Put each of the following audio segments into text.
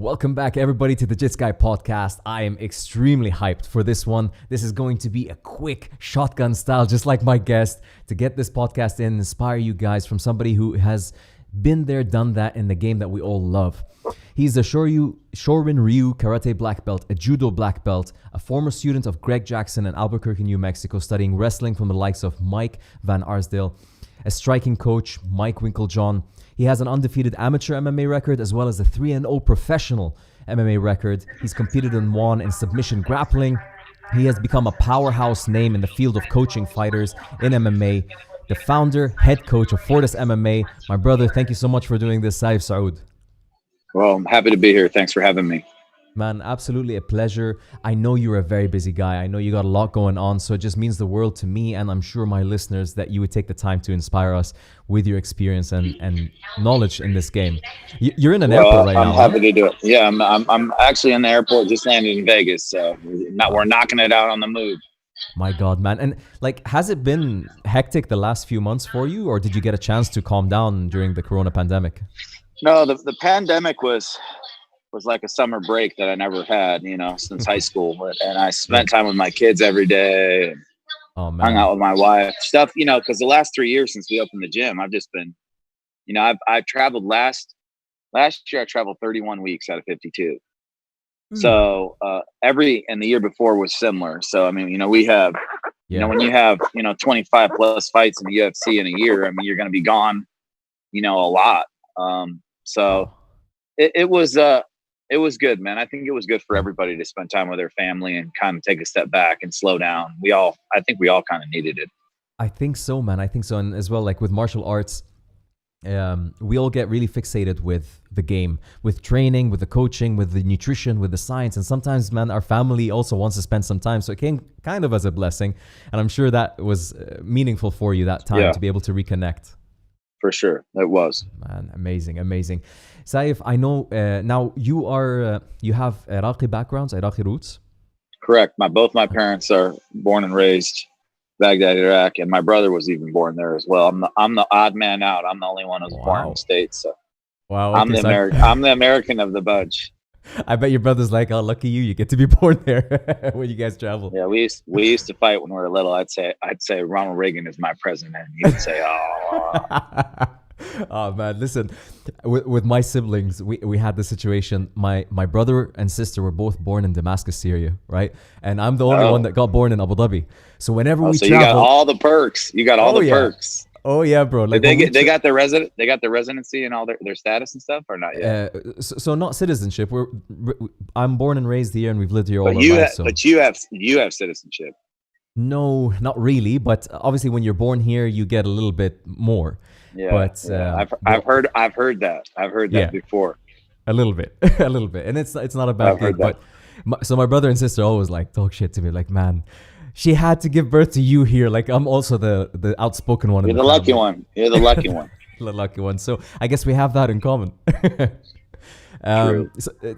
Welcome back, everybody, to the Jits Guy podcast. I am extremely hyped for this one. This is going to be a quick shotgun style, just like my guest, to get this podcast in, inspire you guys from somebody who has been there, done that in the game that we all love. He's a Shorin-Ryu karate black belt, a judo black belt, a former student of Greg Jackson in Albuquerque, New Mexico, studying wrestling from the likes of Mike Van Arsdale, a striking coach, Mike Winklejohn. He has an undefeated amateur MMA record as well as a 3-0 professional MMA record. He's competed and won in submission grappling. He has become a powerhouse name in the field of coaching fighters in MMA. The founder, head coach of Fortis MMA. My brother, thank you so much for doing this, Sayif Saud. Well, I'm happy to be here. Thanks for having me. Man, absolutely a pleasure. I know you're a very busy guy. I know you got a lot going on, so it just means the world to me, and I'm sure my listeners, that you would take the time to inspire us with your experience and knowledge in this game. You're in an airport right now. I'm happy to do it. Yeah, I'm actually in the airport, just landed in Vegas, so we're knocking it out on the move. My God, man. And has it been hectic the last few months for you, or did you get a chance to calm down during the Corona pandemic? No, the pandemic was like a summer break that I never had, since high school. And I spent time with my kids every day. Oh, man. Hung out with my wife. Stuff, because the last 3 years since we opened the gym, I've just been, I've traveled last year, I traveled 31 weeks out of 52. So and the year before was similar. So, I mean, we have, when you have, 25 plus fights in the UFC in a year, I mean, you're going to be gone, a lot. It was good, man. I think it was good for everybody to spend time with their family and kind of take a step back and slow down. I think we all kind of needed it. I think so, man. I think so. And as well, like with martial arts, we all get really fixated with the game, with training, with the coaching, with the nutrition, with the science. And sometimes, man, our family also wants to spend some time. So it came kind of as a blessing. And I'm sure that was meaningful for you that time to be able to reconnect. For sure. It was. Man, amazing. Sayif, I know now you have Iraqi backgrounds, Iraqi roots? Correct. Both my parents are born and raised Baghdad, Iraq, and my brother was even born there as well. I'm the odd man out. I'm the only one who's born in the States. So wow. I'm the American of the bunch. I bet your brother's like, oh, lucky you get to be born there when you guys travel. Yeah, we used to fight when we were little. I'd say Ronald Reagan is my president. He'd say, oh. Oh man, listen, with my siblings, we had the situation. My brother and sister were both born in Damascus, Syria, right? And I'm the only one that got born in Abu Dhabi. So whenever we travel, you got all the perks. You got all the perks. Oh yeah, bro. Like they got their residency and all their status and stuff, or not yet? So not citizenship. I'm born and raised here, and we've lived here all our lives. But you have citizenship. No, not really. But obviously, when you're born here, you get a little bit more. Yeah, but I've heard that. I've heard that before. A little bit, and it's not a bad thing. But so my brother and sister always like talk shit to me, like, man, she had to give birth to you here. Like I'm also the outspoken one. You're the lucky one. You're the lucky one. The lucky one. So I guess we have that in common.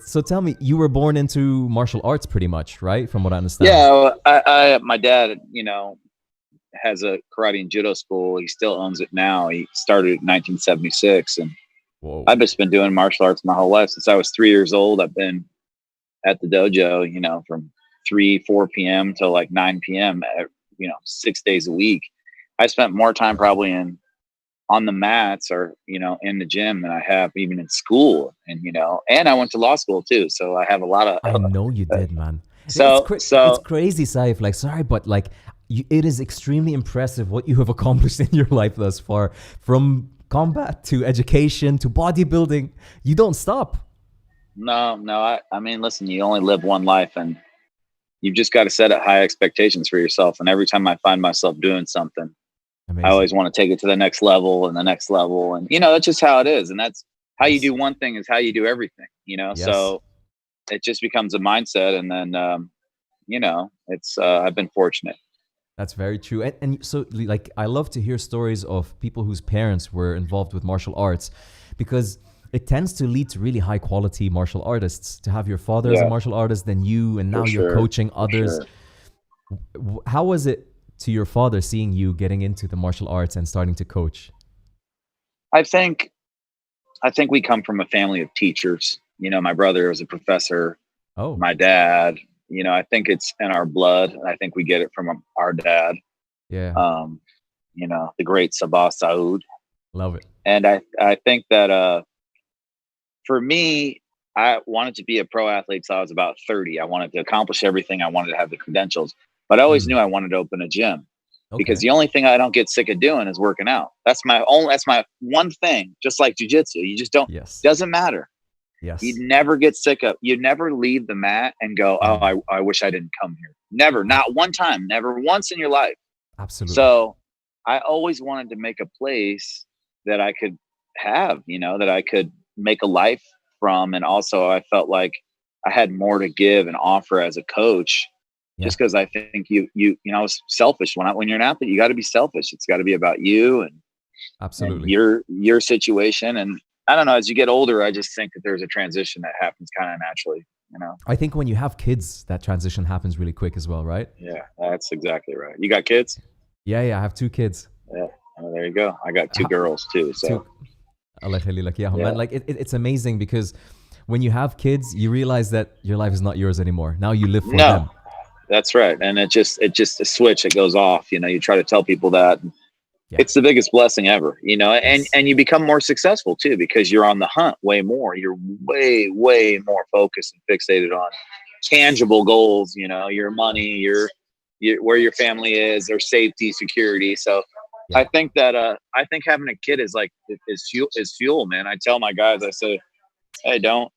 So tell me, you were born into martial arts pretty much, right? From what I understand. Yeah, my dad, has a karate and judo school. He still owns it now. He started in 1976, and I've just been doing martial arts my whole life since I was 3 years old. I've been at the dojo, from 4 p.m. till like 9 p.m. 6 days a week. I spent more time probably on the mats or in the gym than I have even in school, and I went to law school too, so I have a lot of. I know you did, man. So it's crazy, Sayif. Like, sorry, but like. It is extremely impressive what you have accomplished in your life thus far. From combat to education to bodybuilding, you don't stop. No. I mean, listen, you only live one life, and you've just got to set high expectations for yourself. And every time I find myself doing something, amazing. I always want to take it to the next level and the next level. And, that's just how it is. And that's how you do one thing is how you do everything, Yes. So it just becomes a mindset. And then, it's I've been fortunate. That's very true. And so, like, I love to hear stories of people whose parents were involved with martial arts, because it tends to lead to really high quality martial artists. To have your father as a martial artist, then you, and now you're coaching others. How was it to your father seeing you getting into the martial arts and starting to coach? I think we come from a family of teachers. my brother was a professor. Oh, my dad, I think it's in our blood. I think we get it from our dad. yeah. The great Sayif Saud. Love it. And I think that for me, I wanted to be a pro athlete till I was about 30. I wanted to accomplish everything. I wanted to have the credentials, but I always knew I wanted to open a gym because the only thing I don't get sick of doing is working out. That's my one thing. Just like jiu-jitsu, you just don't. Doesn't matter. Yes. You never get sick of. You never leave the mat and go, "Oh, I wish I didn't come here." Never, not one time, never once in your life. Absolutely. So I always wanted to make a place that I could have, that I could make a life from. And also I felt like I had more to give and offer as a coach, just because I think I was selfish when you're an athlete. You got to be selfish. It's got to be about you and absolutely and your situation. And I don't know, as you get older, I just think that there's a transition that happens kind of naturally. I think when you have kids, that transition happens really quick as well, right? Yeah, that's exactly right. You got kids? Yeah, I have 2 kids. Yeah, well, there you go. I got 2 girls too. So man, like it's amazing because when you have kids, you realize that your life is not yours anymore. Now you live for them. That's right. And it just a switch, it goes off. You try to tell people that. It's the biggest blessing ever, and you become more successful too, because you're on the hunt way more. You're way, way more focused and fixated on tangible goals, your money, your where your family is, their safety, security. So I think that, I think having a kid is fuel, man. I tell my guys, I say, hey, don't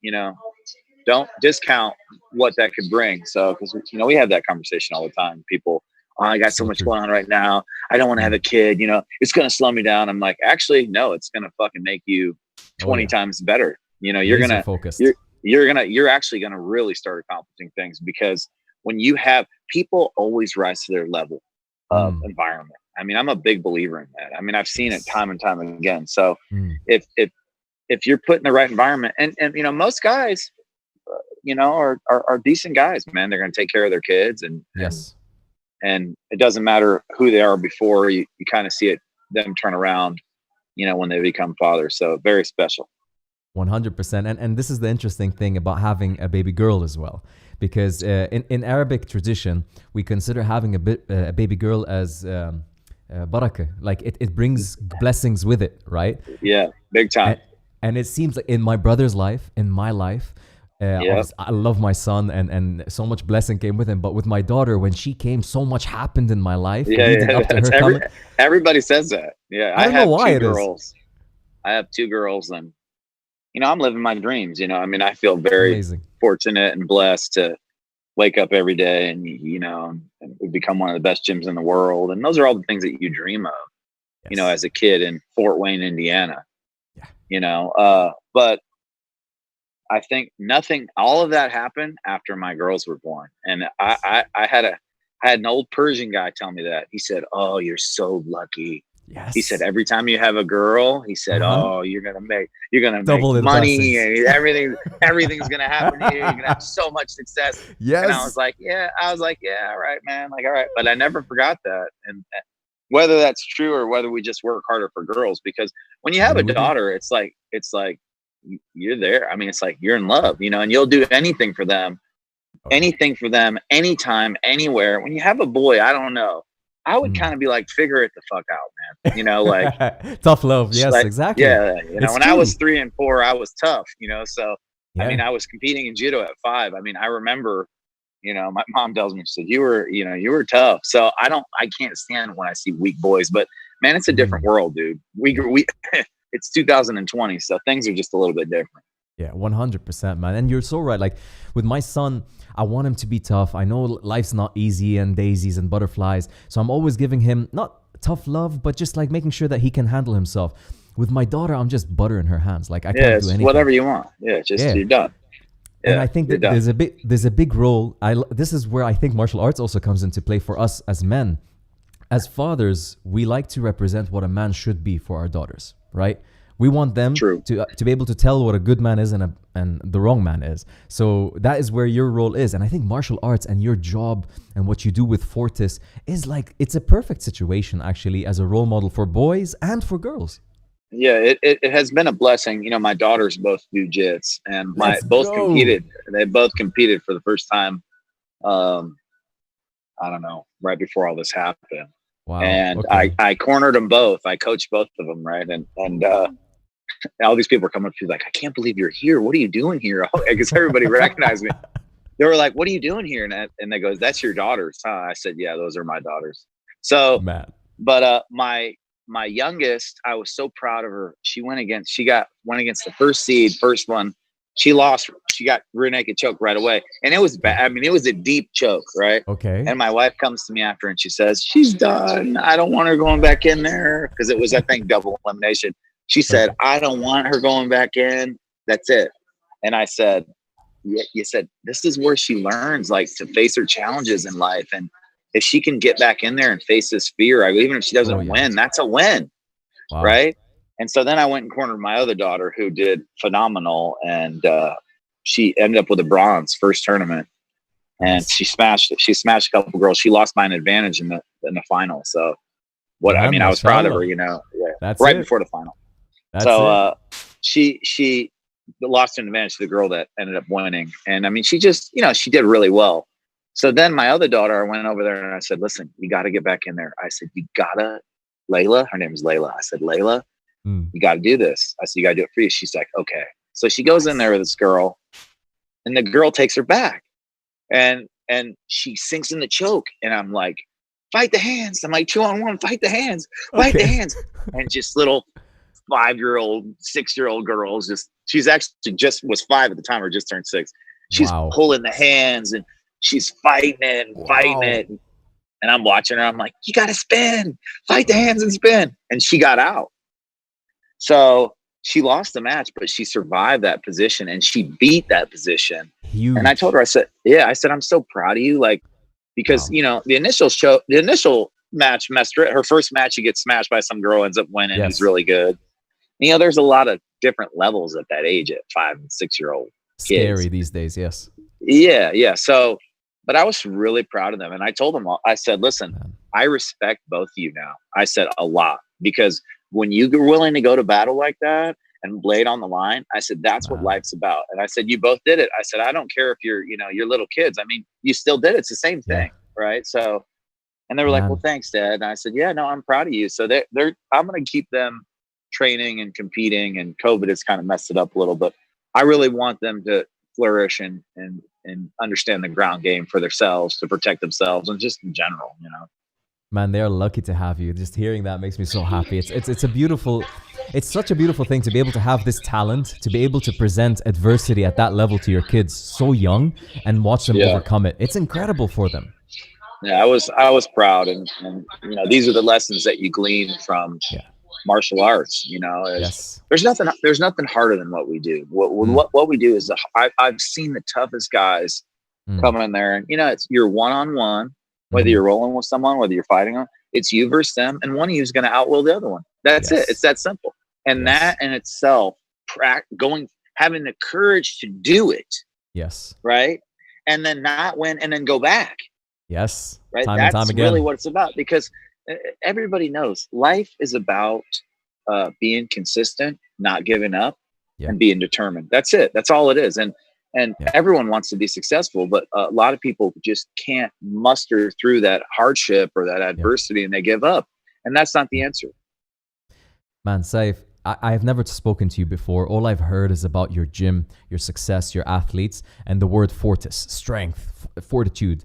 discount what that could bring. So, because, we have that conversation all the time. People, I got so much going on right now. I don't want to have a kid. It's going to slow me down. I'm like, actually, no, it's going to fucking make you 20 times better. You're going to focus. You're actually going to really start accomplishing things, because when you have people always rise to their level of environment. I mean, I'm a big believer in that. I mean, I've seen it time and time again. So if you're put in the right environment, and most guys, are decent guys, man. They're going to take care of their kids, and it doesn't matter who they are before you kind of see them turn around, when they become fathers. So very special. 100%. And this is the interesting thing about having a baby girl as well, because in Arabic tradition, we consider having a baby girl as barakah. Like it brings blessings with it, right? Yeah, big time. And it seems like in my brother's life, in my life, I love my son, and so much blessing came with him. But with my daughter, when she came, so much happened in my life. Up to her everybody says that. Yeah, I don't know why it is. I have 2 girls, and I'm living my dreams. I mean, I feel very fortunate and blessed to wake up every day, and and we become one of the best gyms in the world. And those are all the things that you dream of, as a kid in Fort Wayne, Indiana. But I think all of that happened after my girls were born. And I had an old Persian guy tell me that. He said, "Oh, you're so lucky." Yes. He said, "Every time you have a girl," he said, "Oh, you're gonna make double money, and everything's gonna happen to you. You're gonna have so much success." Yes. And I was like, yeah, all right, man. Like, all right. But I never forgot that. And whether that's true or whether we just work harder for girls, because when you have a daughter, it's like you're there. I mean, it's like you're in love, and you'll do anything for them, anytime, anywhere. When you have a boy, I don't know. I would kind of be like, figure it the fuck out, man. Like tough love. Yes, exactly. Yeah. When I was 3 and 4, I was tough, so I mean, I was competing in judo at 5. I mean, I remember, my mom tells me, she said, you were tough. So I can't stand when I see weak boys, but man, it's a different world, dude. We it's 2020. So things are just a little bit different. Yeah, 100%, man. And you're so right. Like with my son, I want him to be tough. I know life's not easy and daisies and butterflies. So I'm always giving him not tough love, but just like making sure that he can handle himself. With my daughter, I'm just butter in her hands. Like I can't do anything. Whatever you want. Yeah, you're done. Yeah, and I think that there's a big role. This is where I think martial arts also comes into play for us as men. As fathers, we like to represent what a man should be for our daughters, right? We want them to be able to tell what a good man is and the wrong man is. So that is where your role is. And I think martial arts and your job and what you do with Fortis is like, it's a perfect situation actually as a role model for boys and for girls. Yeah, it has been a blessing. You know, my daughters both do jits, and Let's both go. competed. They both competed for the first time. I don't know, right before all this happened. Wow. And Okay. I cornered them both. I coached both of them, right? And all these people were coming up to me like, I can't believe you're here. What are you doing here? Because everybody recognized me. They were like, what are you doing here? And they goes, that's your daughters, huh? I said, yeah, those are my daughters. So, Man. but my youngest, I was so proud of her. She went against the first seed, first one. She lost. She got rear naked choke right away. And it was bad. I mean, it was a deep choke, right? Okay. And my wife comes to me after and she says, she's done. I don't want her going back in there. Because it was, I think, double elimination. She said, I don't want her going back in. That's it. And I said, you said, this is where she learns, like, to face her challenges in life. And if she can get back in there and face this fear, even if she doesn't win, that's a win. Wow. Right. And so then I went and cornered my other daughter, who did phenomenal. And she ended up with a bronze first tournament. And she smashed it. She smashed a couple girls. She lost by an advantage in the final. So I was proud of her, you know, before the final. She lost an advantage to the girl that ended up winning. And I mean, she just, you know, she did really well. So then my other daughter, I went over there and I said, listen, you got to get back in there. I said, Layla, her name is Layla. I said, Layla, you got to do this. I said, you got to do it for you. She's like, okay. So she goes in there with this girl and the girl takes her back and she sinks in the choke. And I'm like, fight the hands. I'm like, 2-on-1, fight the hands, fight the hands. And just little 5-year-old, 6-year-old girls, she's actually just was 5 at the time or just turned 6. She's pulling the hands and she's fighting it and fighting it. And I'm watching her. I'm like, you got to spin, fight the hands and spin. And she got out. So she lost the match, but she survived that position and she beat that position. Huge. And I told her, I said, I'm so proud of you. Like, because, you know, the initial match messed her. Her first match, she gets smashed by some girl, ends up winning. Who's really good. You know, there's a lot of different levels at that age at 5 and 6-year-old kids. Scary these days. Yes. Yeah. So, but I was really proud of them. And I told them, I said, listen, I respect both of you now. I said a lot, because when you were willing to go to battle like that and blade on the line, I said, that's what life's about. And I said, you both did it. I said, I don't care if you're little kids. I mean, you still did it. It's the same thing. Right. So, and they were like, well, thanks, Dad. And I said, yeah, no, I'm proud of you. So I'm going to keep them training and competing, and COVID has kind of messed it up a little, but I really want them to flourish and understand the ground game for themselves, to protect themselves, and just in general, you know. Man, they're lucky to have you. Just hearing that makes me so happy. It's such a beautiful thing to be able to have this talent, to be able to present adversity at that level to your kids so young and watch them overcome it. It's incredible for them. Yeah, I was proud, and you know, these are the lessons that you glean from martial arts. You know, there's nothing harder than what we do. What we do is I've seen the toughest guys come in there, and you know, you're one-on-one. Whether you're rolling with someone, whether you're fighting them, it's you versus them, and one of you is going to outwill the other one. That's it. It's that simple. And that in itself, having the courage to do it. Yes. Right. And then not win, and then go back. Yes. Right. Time That's and time again. really what it's about, because everybody knows life is about being consistent, not giving up, and being determined. That's it. That's all it is. And everyone wants to be successful, but a lot of people just can't muster through that hardship or that adversity, and they give up. And that's not the answer. Man, Sayif, I have never spoken to you before. All I've heard is about your gym, your success, your athletes, and the word fortis, strength, fortitude.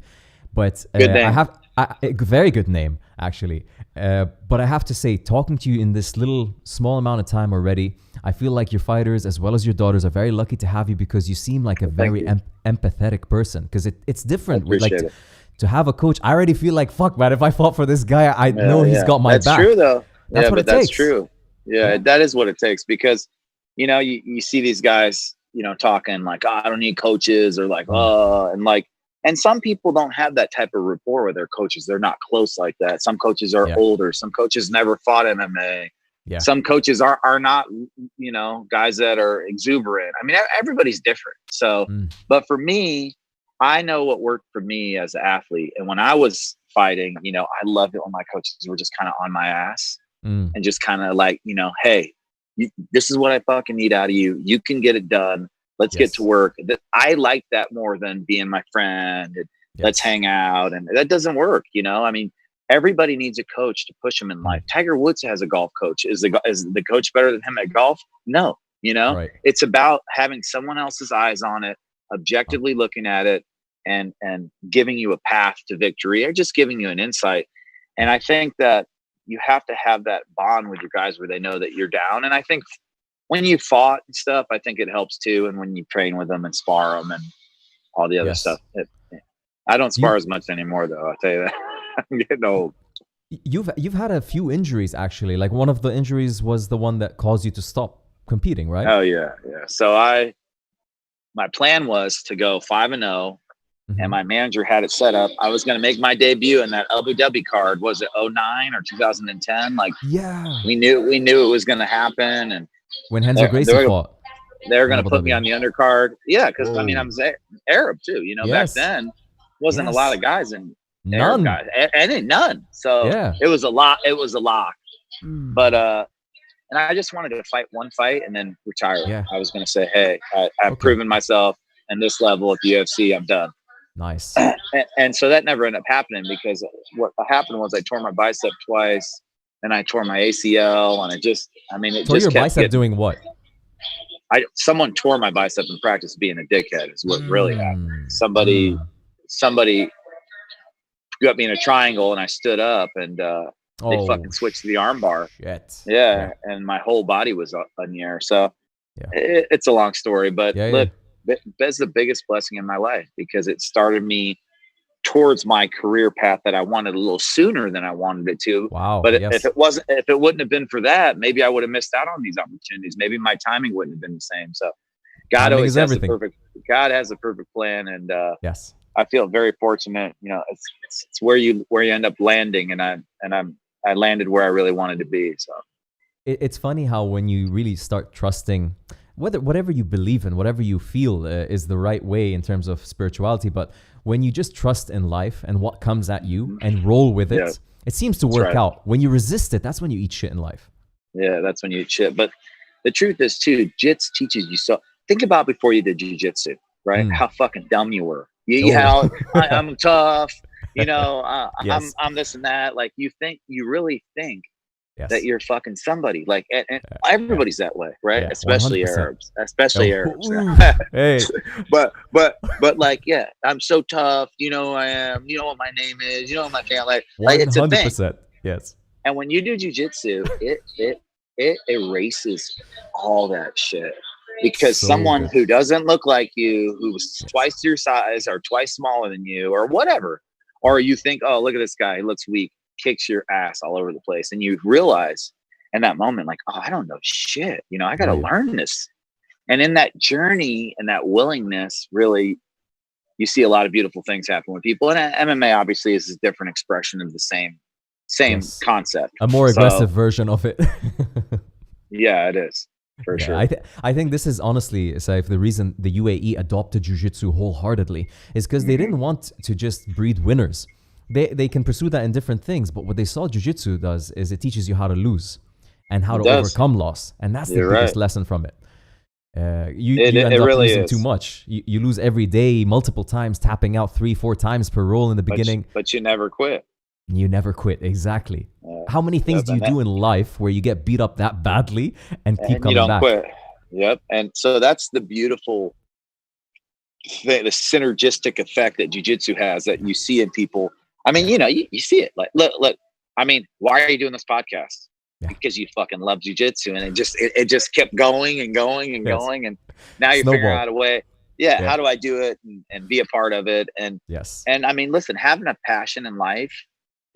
But I have a very good name, actually. But I have to say, talking to you in this little small amount of time already, I feel like your fighters, as well as your daughters, are very lucky to have you, because you seem like a very empathetic person. Because it's different. To have a coach, I already feel like, fuck, man, if I fought for this guy, I know he's got my back. That's true, though. That's what it takes. That's true. Yeah, that is what it takes, because, you know, you see these guys, you know, talking like, oh, I don't need coaches, or like, and some people don't have that type of rapport with their coaches. They're not close like that. Some coaches are older. Some coaches never fought MMA. Yeah. Some coaches are not, you know, guys that are exuberant. I mean, everybody's different. So, but for me, I know what worked for me as an athlete. And when I was fighting, you know, I loved it when my coaches were just kind of on my ass and just kind of like, you know, hey, This is what I fucking need out of you. You can get it done. Let's get to work. I like that more than being my friend. And let's hang out. And that doesn't work. You know, I mean, everybody needs a coach to push them in life. Tiger Woods has a golf coach. Is the coach better than him at golf? No. You know, it's about having someone else's eyes on it, objectively looking at it, and giving you a path to victory, or just giving you an insight. And I think that you have to have that bond with your guys where they know that you're down. And I think when you fought and stuff, I think it helps too. And when you train with them and spar them and all the other stuff, I don't spar as much anymore, though. I'll tell you that. I'm getting old. You've had a few injuries, actually. Like, one of the injuries was the one that caused you to stop competing, right? Oh yeah. So my plan was to go 5-0, and my manager had it set up. I was going to make my debut in that Abu Dhabi card. Was it 2009 or 2010? Like, we knew it was going to happen. And when Renzo Gracie fought, they were going to put me on the undercard. Yeah, because I mean, I'm Arab too. You know, back then wasn't a lot of guys in none, guys, and none. So it was a lot. It was a lock. But and I just wanted to fight one fight and then retire. I was going to say, hey, I've proven myself in this level at the UFC. I'm done. Nice. And so that never ended up happening, because what happened was I tore my bicep twice, and I tore my ACL, and it tore just your kept bicep doing what? Someone tore my bicep in practice being a dickhead is what really happened. Somebody got me in a triangle, and I stood up, and they fucking switched to the arm bar. And my whole body was up in the air. So it's a long story, but look, that's the biggest blessing in my life, because it started me towards my career path that I wanted a little sooner than I wanted it to. Wow. But if it wouldn't have been for that, maybe I would have missed out on these opportunities. Maybe my timing wouldn't have been the same. So God always has God has a perfect plan. And I feel very fortunate. You know, it's where you end up landing, and I landed where I really wanted to be. So it's funny how when you really start trusting whatever you believe in, whatever you feel is the right way in terms of spirituality, but when you just trust in life and what comes at you and roll with it, it seems to work out. When you resist it, that's when you eat shit in life. Yeah, that's when you eat shit. But the truth is too, Jits teaches you. So think about before you did jiu-jitsu, right? How fucking dumb you were. I'm tough. You know, I'm this and that. Like, you really think that you're fucking somebody. Like, and everybody's that way, right? Especially 100%. Arabs, Hey, but like, I'm so tough. You know who I am. You know what my name is. You know what my family. Like, it's a thing. Yes. And when you do jiu-jitsu, it erases all that shit. Because someone who doesn't look like you, who's twice your size or twice smaller than you, or whatever, or you think, oh, look at this guy, he looks weak, kicks your ass all over the place, and you realize in that moment, like, oh, I don't know shit. You know, I got to learn this. And in that journey and that willingness, really, you see a lot of beautiful things happen with people. And MMA obviously is a different expression of the same concept, a more aggressive version of it. Yeah, it is. For sure. I think this is honestly, Sayif, the reason the UAE adopted jiu-jitsu wholeheartedly is because they didn't want to just breed winners. They can pursue that in different things, but what they saw jiu-jitsu does is it teaches you how to lose and how to overcome loss. And that's the biggest lesson from it. You end up really losing too much. You lose every day, multiple times, tapping out 3-4 times per roll in the beginning. But you never quit. You never quit, exactly. How many things do you do in life where you get beat up that badly and keep coming back? You don't quit. Yep. And so that's the beautiful thing, the synergistic effect that jiu-jitsu has that you see in people. I mean, you know, you see it. Like, look. I mean, why are you doing this podcast? Because you fucking love jiu-jitsu, and it just kept going and going and going, and now you're figuring out a way. How do I do it and be a part of it? And and I mean, listen, having a passion in life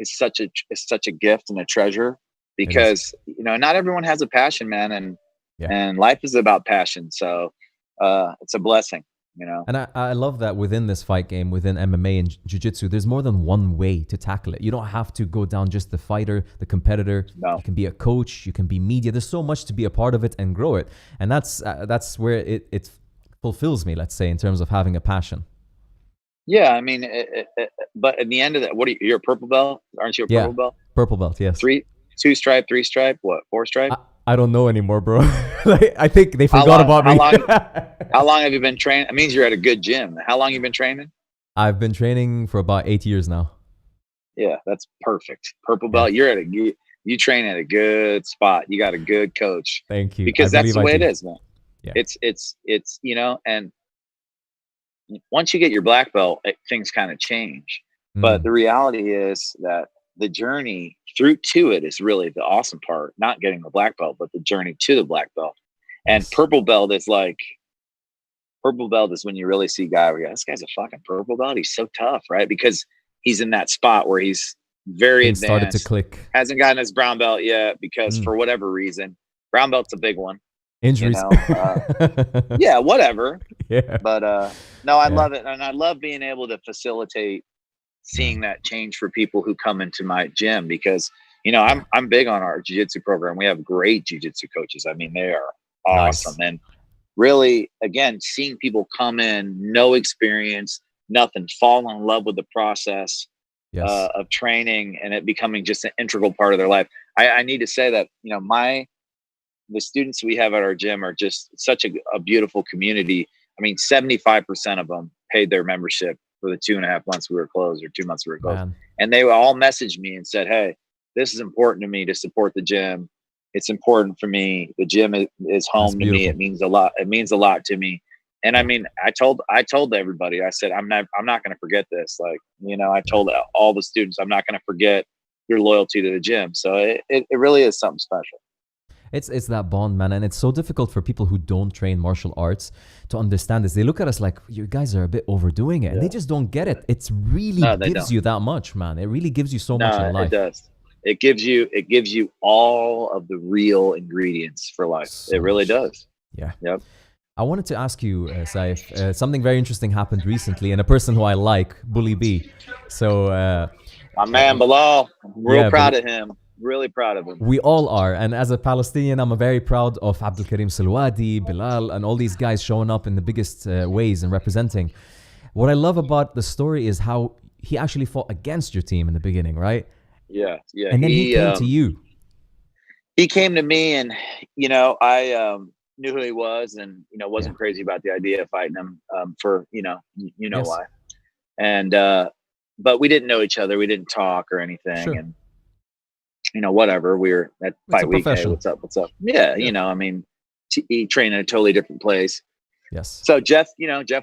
is such a gift and a treasure, because you know, not everyone has a passion, man, and life is about passion. So it's a blessing. You know, and I love that within this fight game, within MMA and jiu-jitsu, there's more than one way to tackle it. You don't have to go down just the fighter, the competitor. No. You can be a coach, you can be media. There's so much to be a part of it and grow it. And that's where it fulfills me, let's say, in terms of having a passion. Yeah, I mean, but at the end of that, you're a purple belt? Aren't you a purple belt? Purple belt, yes. 2 stripe, 3 stripe, what, 4 stripe? I don't know anymore, bro. Like, I think they forgot about me. How long have you been training? It means you're at a good gym. How long have you been training? I've been training for about 8 years now. Yeah, that's perfect. Purple belt. You're you train at a good spot. You got a good coach. Thank you. Because that's the way it is, man. Yeah. It's and once you get your black belt, things kind of change. But the reality is that the journey through to it is really the awesome part. Not getting the black belt, but the journey to the black belt. And purple belt is when you really see a guy where you go, this guy's a fucking purple belt. He's so tough, right? Because he's in that spot where he's very advanced. Started to click. Hasn't gotten his brown belt yet because for whatever reason, brown belt's a big one. Injuries. Yeah, whatever. Yeah. But no, I love it. And I love being able to facilitate seeing that change for people who come into my gym because, I'm big on our jiu-jitsu program. We have great jiu-jitsu coaches. I mean, they are awesome. Nice. And really, again, seeing people come in, no experience, nothing, fall in love with the process of training and it becoming just an integral part of their life. I need to say that, the students we have at our gym are just such a beautiful community. I mean, 75% of them paid their membership for the 2.5 months we were closed or 2 months we were closed. Man. And they all messaged me and said, hey, this is important to me to support the gym. It's important for me. The gym is home to me. It means a lot. It means a lot to me. And I mean, I told everybody, I said, I'm not going to forget this. Like, I told all the students, I'm not going to forget your loyalty to the gym. So it really is something special. It's that bond, man. And it's so difficult for people who don't train martial arts to understand this. They look at us like, you guys are a bit overdoing it. And they just don't get it. It's really gives you that much, man. It really gives you so much in life. It does. It gives you all of the real ingredients for life. So it really does. Yeah. Yep. I wanted to ask you, Sayif, something very interesting happened recently, and a person who I like, Bully B. So, my man Bilal, I'm real proud of him. Really proud of him. We all are. And as a Palestinian, I'm very proud of Abdulkarim Salwadi, Bilal, and all these guys showing up in the biggest ways and representing. What I love about the story is how he actually fought against your team in the beginning, right? Yeah. And then he came to you. He came to me and, I knew who he was and, wasn't crazy about the idea of fighting him for, why. And, but we didn't know each other. We didn't talk or anything. Sure. And, whatever. We were at fight week. Hey, what's up? Yeah. I mean, he trained in a totally different place. Yes. So Jeff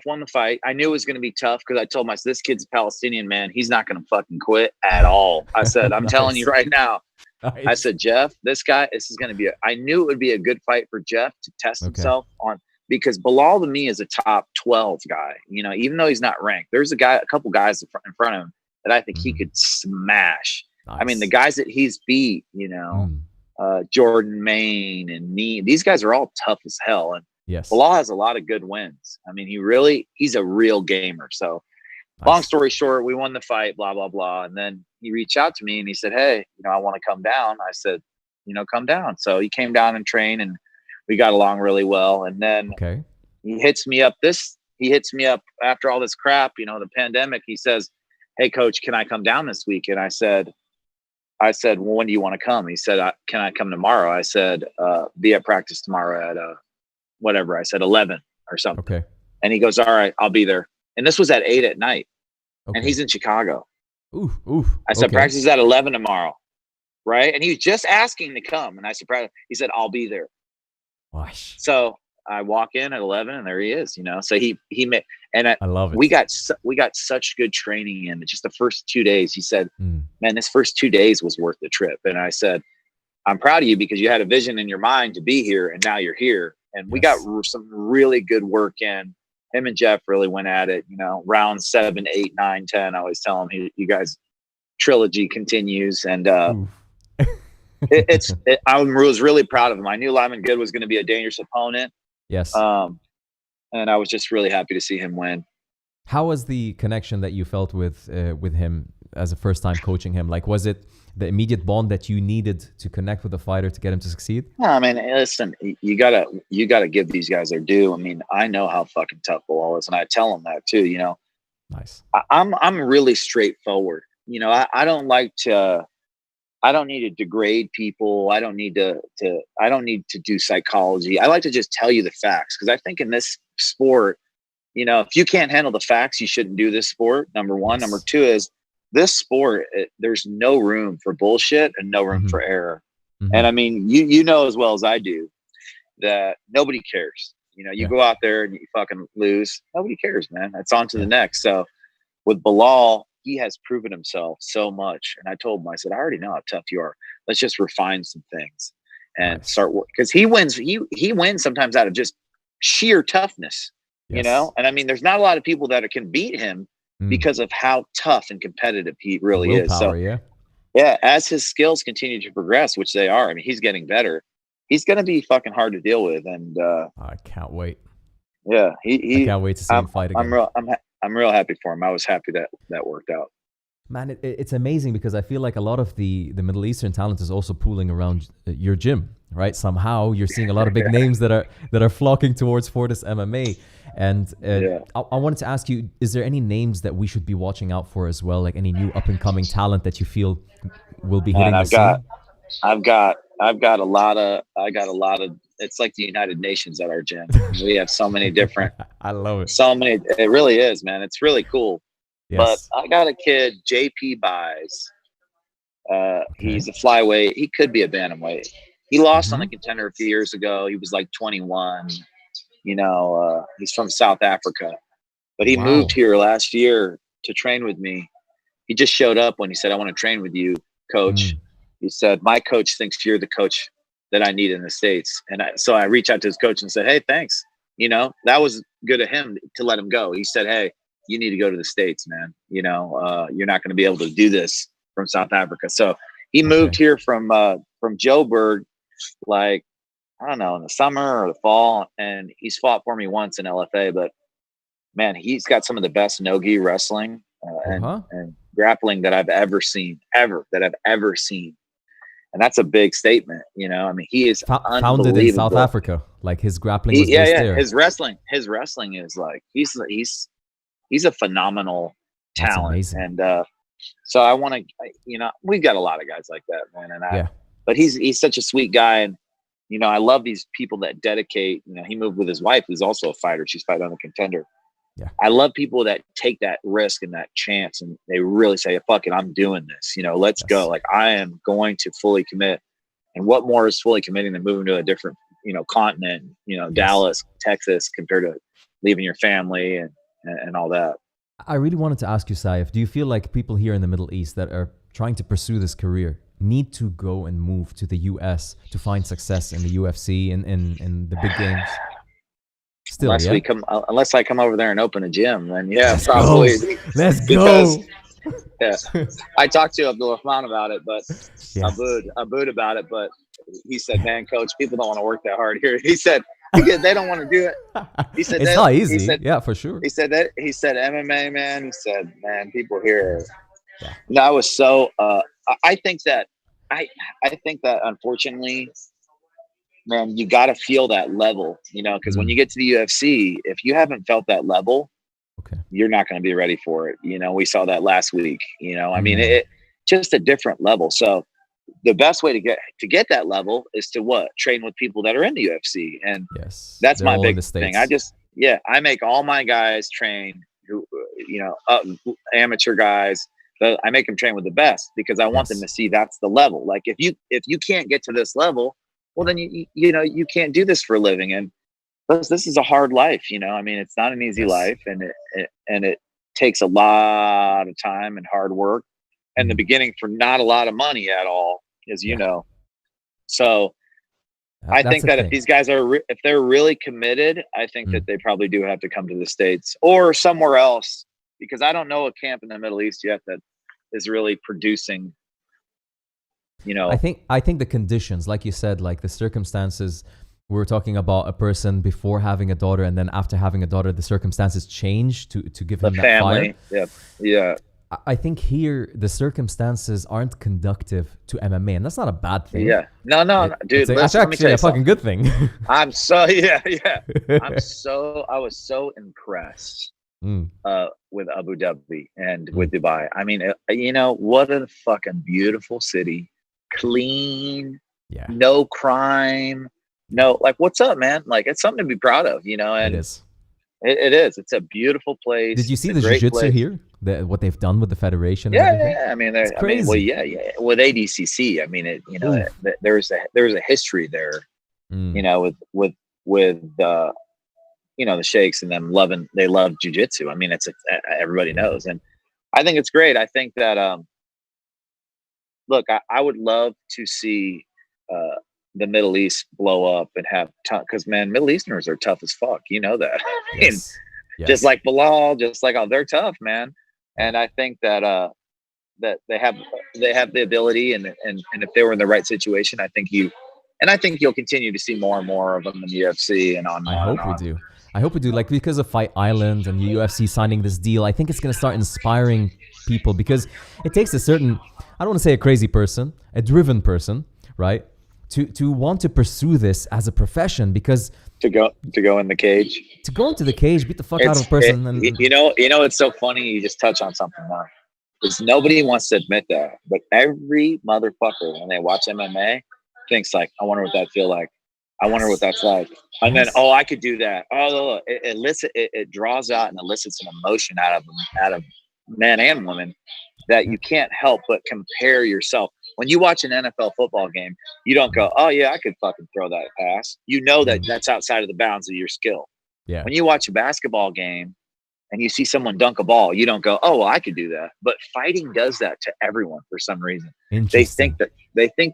won the fight. I knew it was going to be tough because I told myself, this kid's a Palestinian, man. He's not going to fucking quit at all. I said, I'm telling you right now. Nice. I said, Jeff, this is going to be I knew it would be a good fight for Jeff to test himself on, because Bilal to me is a top 12 guy, even though he's not ranked. There's a couple guys in front of him that I think he could smash. Nice. I mean, the guys that he's beat, Jordan Main and these guys are all tough as hell. And Bilal has a lot of good wins. I mean, he's a real gamer. So long story short, we won the fight, blah, blah, blah. And then he reached out to me and he said, hey, I want to come down. I said, come down. So he came down and trained and we got along really well. And then he hits me up after all this crap, the pandemic. He says, hey, coach, can I come down this week? And I said, well, when do you want to come? He said, can I come tomorrow? I said, be at practice tomorrow at whatever. I said 11 or something. Okay. And he goes, all right, I'll be there. And this was at 8 at night. Okay. And he's in Chicago. Ooh. I said, practice is at 11 tomorrow. Right. And he was just asking to come. And I surprised him. He said, I'll be there. Gosh. So I walk in at 11 and there he is, So he made, and I love it. We got such good training in just the first 2 days. He said, man, this first 2 days was worth the trip. And I said, I'm proud of you because you had a vision in your mind to be here and now you're here. And we got some really good work in. Him and Jeff really went at it, round 7, 8, 9, 10. I always tell him, you guys, trilogy continues. And I was really proud of him. I knew Lyman Good was going to be a dangerous opponent. Yes. And I was just really happy to see him win. How was the connection that you felt with him as a first time coaching him? Like, was it the immediate bond that you needed to connect with the fighter to get him to succeed? No, I mean, listen, you gotta give these guys their due. I mean, I know how fucking tough Bilal is, and I tell them that too. Nice. I'm really straightforward. I don't like to I don't need to degrade people. I don't need to do psychology. I like to just tell you the facts, because I think in this sport, if you can't handle the facts, you shouldn't do this sport. Number one. Yes. Number two is this sport, there's no room for bullshit and no room for error. And I mean, you know as well as I do that nobody cares. You go out there and you fucking lose. Nobody cares, man. It's on to the next. So with Bilal, he has proven himself so much. And I told him, I said, I already know how tough you are. Let's just refine some things and start work. Because he wins sometimes out of just sheer toughness, And I mean, there's not a lot of people that can beat him because of how tough and competitive he really is. So yeah, as his skills continue to progress, which they are, I mean, he's getting better. He's going to be fucking hard to deal with. And I can't wait. Yeah. I can't wait to see him fight again. I'm real happy for him. I was happy that worked out. Man, it's amazing, because I feel like a lot of the Middle Eastern talent is also pooling around your gym, right? Somehow you're seeing a lot of big names that are flocking towards Fortis MMA. And I wanted to ask you, is there any names that we should be watching out for as well? Like any new up and coming talent that you feel will be hitting the scene? I've got a lot of, it's like the United Nations at our gym. We have so many different, I love it. So many, it really is, man. It's really cool. Yes. But I got a kid, JP Buys. He's a flyweight. He could be a bantamweight. He lost on the Contender a few years ago. He was like 21. He's from South Africa, but he moved here last year to train with me. He just showed up when he said, I want to train with you, coach. He said, my coach thinks you're the coach that I need in the States. And so I reached out to his coach and said, hey, thanks. That was good of him to let him go. He said, hey, you need to go to the States, man. You're not going to be able to do this from South Africa. So he moved here from Joburg, like, I don't know, in the summer or the fall. And he's fought for me once in LFA, but man, he's got some of the best no-gi wrestling and grappling that I've ever seen. And that's a big statement, I mean, he is founded in South Africa. Like his grappling was there. His wrestling is like, he's a phenomenal talent. And so I want to, we've got a lot of guys like that, man. But he's such a sweet guy. And, I love these people that dedicate. He moved with his wife, who's also a fighter. She's fighting on the Contender. Yeah. I love people that take that risk and that chance, and they really say, fuck it, I'm doing this. Let's go. Like, I am going to fully commit. And what more is fully committing than moving to a different, continent, Dallas, Texas, compared to leaving your family and all that. I really wanted to ask you, Sayif, do you feel like people here in the Middle East that are trying to pursue this career need to go and move to the US to find success in the UFC and in the big games? Still, unless I come over there and open a gym, then Let's probably. Go. Let's go. I talked to Abdul Rahman about it, but Aboud about it, but he said, man, coach, people don't want to work that hard here. He said, because they don't want to do it. He said it's not easy. For sure. He said MMA, man. He said, man, people here. I was so. I think that unfortunately, man, you got to feel that level, because when you get to the UFC, if you haven't felt that level, you're not going to be ready for it. We saw that last week. I mean, it just a different level. So the best way to get that level is to train with people that are in the UFC. And that's my big thing. I make all my guys train who, amateur guys, but I make them train with the best, because I want them to see that's the level. Like if you can't get to this level, well, then you can't do this for a living. And this is a hard life. I mean, it's not an easy life, and it takes a lot of time and hard work, and the beginning for not a lot of money at all, as you know. So I think that if these guys if they're really committed, I think that they probably do have to come to the States or somewhere else, because I don't know a camp in the Middle East yet that is really producing. I think the conditions, like you said, like the circumstances. We were talking about a person before having a daughter, and then after having a daughter, the circumstances change to give him that family. fire. Yeah. I think here the circumstances aren't conductive to MMA, and that's not a bad thing. Yeah. No, dude. It's actually a fucking good thing. I was so impressed with Abu Dhabi and with Dubai. I mean, what a fucking beautiful city. clean, no crime, no, like, what's up, man? Like, it's something to be proud of, you know? And it is. It is. It's a beautiful place. Did you see the jiu-jitsu here? What they've done with the federation? Yeah. I mean, it's crazy. With ADCC, I mean, it. You know, there's a history there. You know, with you know, the sheiks and them they love jiu-jitsu. I mean, everybody knows, and I think it's great. I think that look, I would love to see the Middle East blow up and have because man, Middle Easterners are tough as fuck. You know that. I mean, just like Bilal, just like they're tough, man. And I think that that they have the ability, and if they were in the right situation, I think you'll continue to see more and more of them in the UFC and on. I hope we do. Like, because of Fight Island and the UFC signing this deal, I think it's going to start inspiring people, because it takes a certain, I don't want to say a crazy person, a driven person, right? To want to pursue this as a profession, because to go in the cage, to go into the cage, beat the fuck out of a person. And you know, it's so funny. You just touch on something now, because nobody wants to admit that, but every motherfucker when they watch MMA thinks like, I wonder what that feel like. I wonder what that's like. And then, I could do that. Oh, it draws out and elicits an emotion out of men and women that you can't help but compare yourself. When you watch an NFL football game, you don't go, oh yeah, I could fucking throw that pass. You know that that's outside of the bounds of your skill. Yeah. When you watch a basketball game and you see someone dunk a ball, you don't go, oh, well, I could do that. But fighting does that to everyone for some reason. They think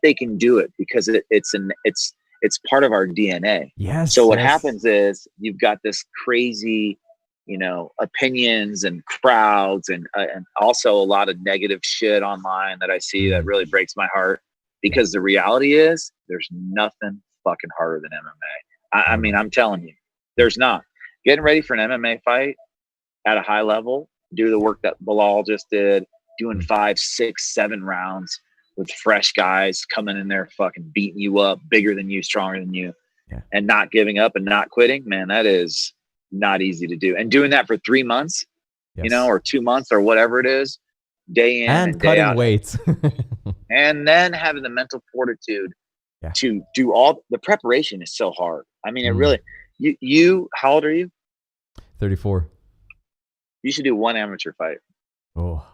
they can do it because it's part of our DNA. Yes. So what happens is you've got this crazy, you know, opinions and crowds and also a lot of negative shit online that I see that really breaks my heart, because the reality is there's nothing fucking harder than MMA. I mean, I'm telling you, there's not. Getting ready for an MMA fight at a high level, do the work that Bilal just did, doing 5, 6, 7 rounds with fresh guys coming in there fucking beating you up, bigger than you, stronger than you, and not giving up and not quitting, man, that is not easy to do. And doing that for 3 months, you know, or 2 months or whatever it is, day in and day out, weight. And then having the mental fortitude to do all the preparation is so hard. I mean, it really, you, how old are you? 34. You should do one amateur fight. Oh.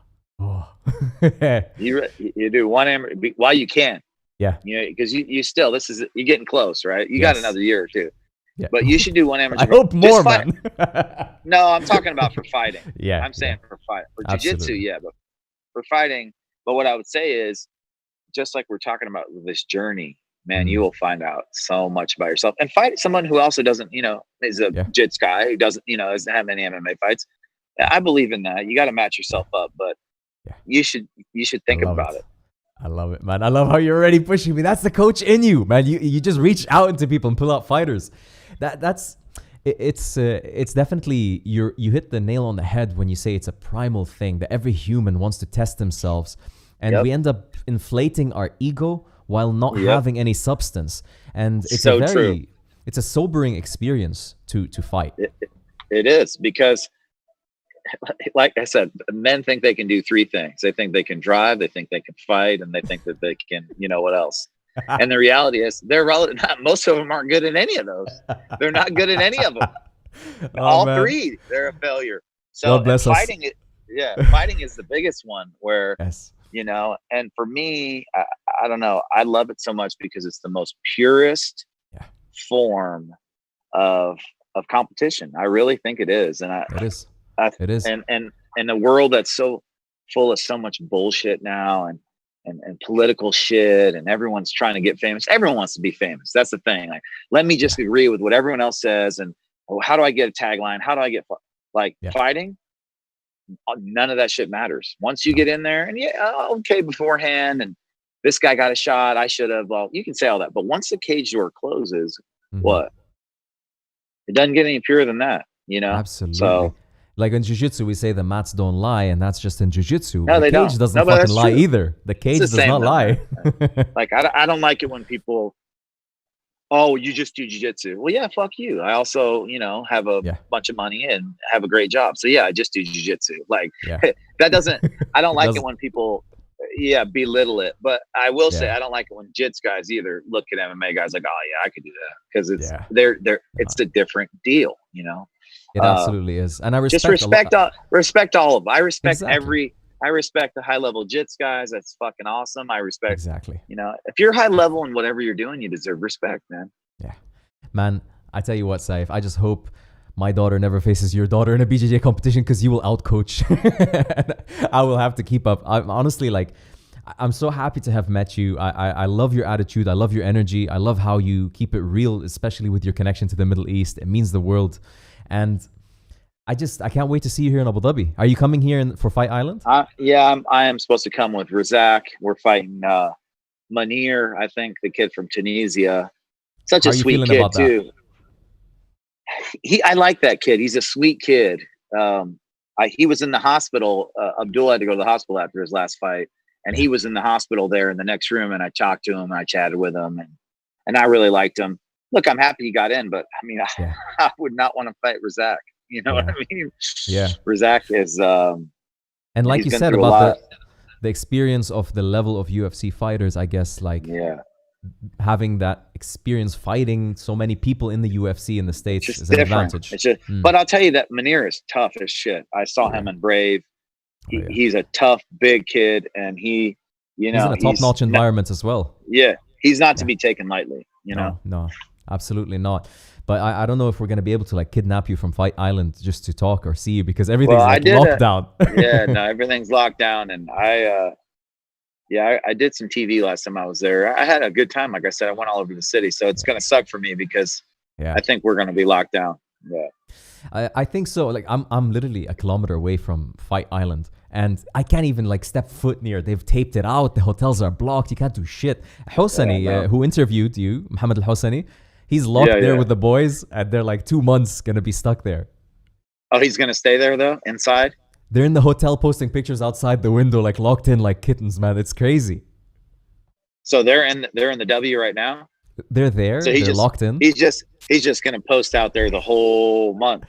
you do one amateur while you can. Yeah. You know, because you still, you're getting close, right? You got another year or two. Yeah. But you should do one amateur. I hope more, man. No, I'm talking about for fighting. I'm saying for fight. For jiu-jitsu, but for fighting. But what I would say is, just like we're talking about this journey, man, you will find out so much about yourself. And fight someone who also doesn't, you know, is a Jits guy who doesn't, you know, doesn't have any MMA fights. I believe in that. You got to match yourself up, but you should think about it. I love it, man. I love how you're already pushing me. That's the coach in you, man. You just reach out into people and pull out fighters. It's definitely you hit the nail on the head when you say it's a primal thing that every human wants to test themselves, and we end up inflating our ego while not having any substance. And it's so true. It's a sobering experience to fight. It is, because like I said, men think they can do 3 things. They think they can drive, they think they can fight, and they think that they can, you know, what else? And the reality is most of them aren't good at any of those. They're not good at any of them. All 3, they're a failure. So fighting is the biggest one where, you know, and for me, I don't know, I love it so much because it's the most purest form of competition. I really think it is. And it is. And in a world that's so full of so much bullshit now and political shit, and everyone's trying to get famous. Everyone wants to be famous. That's the thing. Like, let me just agree with what everyone else says. And how do I get a tagline? How do I get fighting? None of that shit matters. Once you get in there and okay beforehand, and this guy got a shot, I should have. Well, you can say all that, but once the cage door closes, what? It doesn't get any purer than that, you know? Absolutely. So, like in jiu-jitsu, we say the mats don't lie, and that's just in jiu-jitsu. No, the cage doesn't fucking lie either. The cage does not lie. Like, I don't like it when people, oh, you just do jiu-jitsu. Well, yeah, fuck you. I also, you know, have a bunch of money and have a great job. So yeah, I just do jiu-jitsu. Like that doesn't, I don't like it when people, belittle it. But I will say I don't like it when Jits guys either look at MMA guys like, oh yeah, I could do that, because it's it's a different deal, you know. It absolutely is, and I respect respect all of them. I respect exactly. I respect the high level Jits guys. That's fucking awesome. I respect exactly. You know, if you're high level in whatever you're doing, you deserve respect, man. Yeah, man. I tell you what, Sayif, I just hope my daughter never faces your daughter in a BJJ competition, because you will outcoach. I will have to keep up. I'm honestly I'm so happy to have met you. I love your attitude. I love your energy. I love how you keep it real, especially with your connection to the Middle East. It means the world. And I can't wait to see you here in Abu Dhabi. Are you coming here for Fight Island? Yeah, I am supposed to come with Razak. We're fighting Munir, I think, the kid from Tunisia. Such a sweet kid too. I like that kid. He's a sweet kid. He was in the hospital. Abdul had to go to the hospital after his last fight, and he was in the hospital there in the next room. And I talked to him, and I chatted with him, and I really liked him. Look, I'm happy he got in, but I mean, I would not want to fight Razak. You know what I mean? Yeah. Razak is, and like you said about the experience of the level of UFC fighters, I guess, having that experience fighting so many people in the UFC in the States is an advantage. But I'll tell you that Munir is tough as shit. I saw him in Brave. He's a tough, big kid, and he's in a top-notch environment as well. Yeah, he's not to be taken lightly. You know? No, absolutely not. But I don't know if we're going to be able to kidnap you from Fight Island just to talk or see you, because everything's locked down. No, everything's locked down. And I did some TV last time I was there. I had a good time. Like I said, I went all over the city. So it's going to suck for me, because I think we're going to be locked down. Yeah. I think so. I'm literally a kilometer away from Fight Island, and I can't even step foot near. They've taped it out. The hotels are blocked. You can't do shit. Hosani, who interviewed you, Mohammed Al-Hosani, he's locked there with the boys, and they're 2 months going to be stuck there. Oh, he's going to stay there though, inside? They're in the hotel posting pictures outside the window, locked in like kittens, man. It's crazy. So they're in the W right now? They're there. So they're locked in. He's just going to post out there the whole month.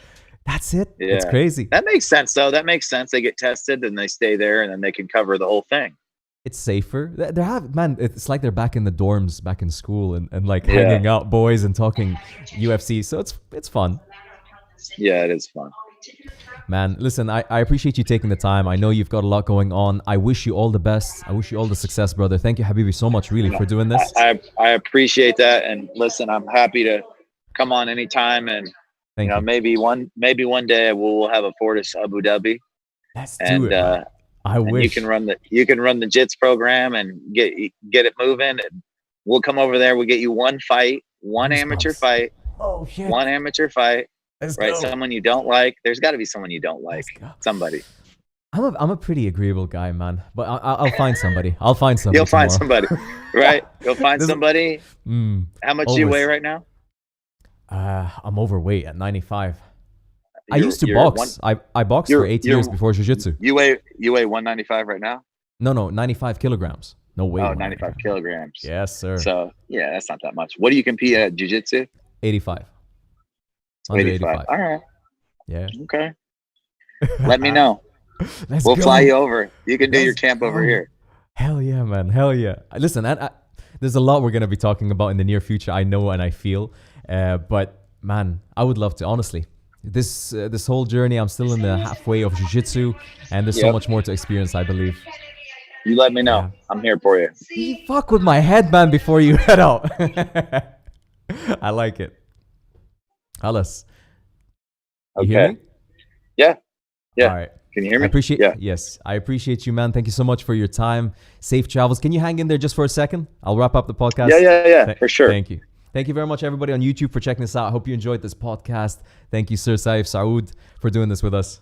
That's it. Yeah. It's crazy. That makes sense though. That makes sense. They get tested and they stay there, and then they can cover the whole thing. It's safer. It's like they're back in the dorms, back in school, and hanging out, boys, and talking UFC. So it's fun. Yeah, it is fun. Man, listen, I appreciate you taking the time. I know you've got a lot going on. I wish you all the best. I wish you all the success, brother. Thank you, Habibi, so much, really, for doing this. I appreciate that. And listen, I'm happy to come on anytime. And you know, maybe one day we'll have a Fortis Abu Dhabi. Let's do it. I wish you can run the Jits program and get it moving. And we'll come over there. We'll get you one fight, one amateur fight. Oh shit! One amateur fight. Let's right, go. Someone you don't like. There's got to be someone you don't like. Somebody. I'm a pretty agreeable guy, man. But I'll find somebody. I'll find somebody. You'll find somebody, right? You'll find somebody. How much do you weigh right now? I'm overweight at 95. I used to box. I boxed for 8 years before jiu-jitsu. You weigh 195 right now? No, 95 kilograms. No way. Oh, 95 kilograms. Yes, sir. So yeah, that's not that much. What do you compete at jiu-jitsu? 85. 85. All right. Yeah. Okay. Let me know. We'll fly you over. You can do your camp over here. Hell yeah, man. Hell yeah. Listen, there's a lot we're going to be talking about in the near future. I know and I feel. But man, I would love to, honestly. This whole journey, I'm still in the halfway of jiu-jitsu, and there's so much more to experience, I believe. You let me know. Yeah. I'm here for you. You fuck with my head, man, before you head out. I like it. Alice. You hear me? Yeah. Yeah. All right. Can you hear me? Yes. I appreciate you, man. Thank you so much for your time. Safe travels. Can you hang in there just for a second? I'll wrap up the podcast. Yeah. For sure. Thank you. Thank you very much, everybody on YouTube, for checking this out. I hope you enjoyed this podcast. Thank you, Sir Sayif Saud, for doing this with us.